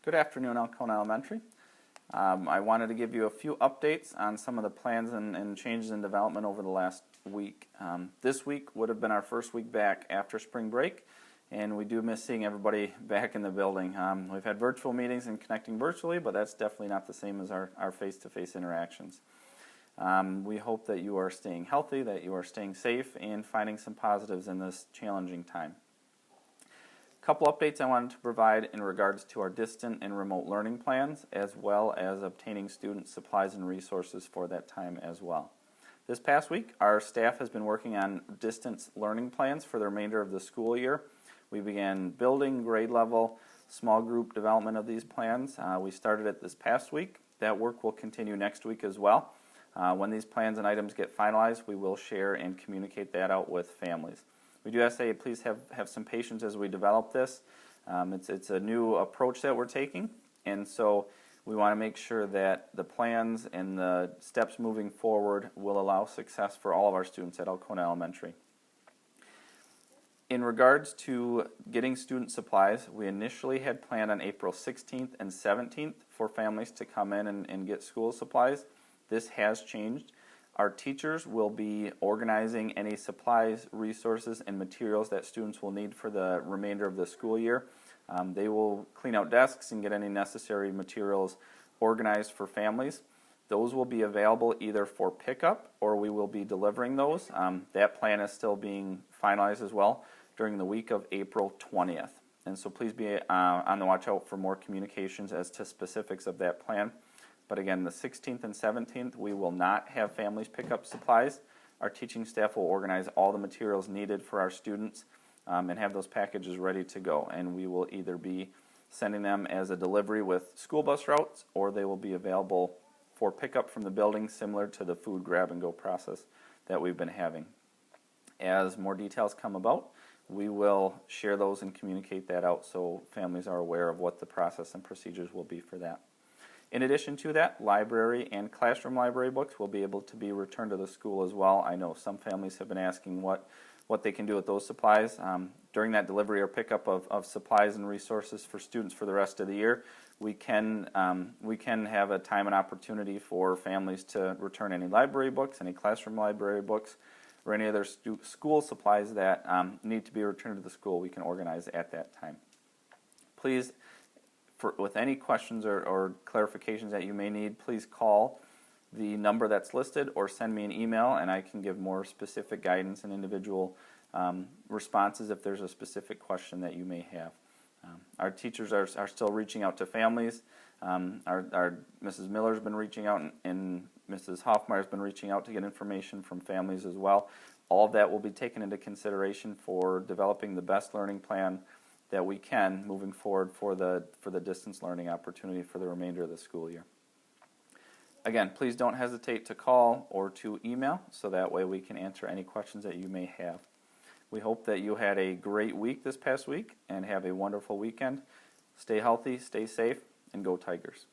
Good afternoon, Alcona Elementary. I wanted to give you a few updates on some of the plans and changes in development over the last week. This week would have been our first week back after spring break, and we do miss seeing everybody back in the building. We've had virtual meetings and connecting virtually, but that's definitely not the same as our face-to-face interactions. We hope that you are staying healthy, that you are staying safe, and finding some positives in this challenging time. A couple updates I wanted to provide in regards to our distant and remote learning plans, as well as obtaining student supplies and resources for that time as well. This past week, our staff has been working on distance learning plans for the remainder of the school year. We began building grade level, small group development of these plans. We started it this past week. That work will continue next week as well. When these plans and items get finalized, we will share and communicate that out with families. We do ask that you please have some patience as we develop this. It's a new approach that we're taking, and so we want to make sure that the plans and the steps moving forward will allow success for all of our students at Alcona Elementary. In regards to getting student supplies, we initially had planned on April 16th and 17th for families to come in and get school supplies. This has changed. Our teachers will be organizing any supplies, resources, and materials that students will need for the remainder of the school year. They will clean out desks and get any necessary materials organized for families. Those will be available either for pickup or we will be delivering those. That plan is still being finalized as well during the week of April 20th. And so please be on the watch out for more communications as to specifics of that plan. But again, the 16th and 17th, we will not have families pick up supplies. Our teaching staff will organize all the materials needed for our students and have those packages ready to go. And we will either be sending them as a delivery with school bus routes, or they will be available for pickup from the building, similar to the food grab-and-go process that we've been having. As more details come about, we will share those and communicate that out so families are aware of what the process and procedures will be for that. In addition to that, library and classroom library books will be able to be returned to the school as well. I know some families have been asking what they can do with those supplies. During that delivery or pickup of supplies and resources for students for the rest of the year, we can have a time and opportunity for families to return any library books, any classroom library books, or any other school supplies that need to be returned to the school. We can organize at that time. Please, with any questions or clarifications that you may need, please call the number that's listed or send me an email, and I can give more specific guidance and individual responses if there's a specific question that you may have. Our teachers are still reaching out to families. Our Mrs. Miller's been reaching out, and Mrs. Hoffmeyer's been reaching out to get information from families as well. All of that will be taken into consideration for developing the best learning plan that we can moving forward for the distance learning opportunity for the remainder of the school year. Again, please don't hesitate to call or to email so that way we can answer any questions that you may have. We hope that you had a great week this past week and have a wonderful weekend. Stay healthy, stay safe, and go Tigers.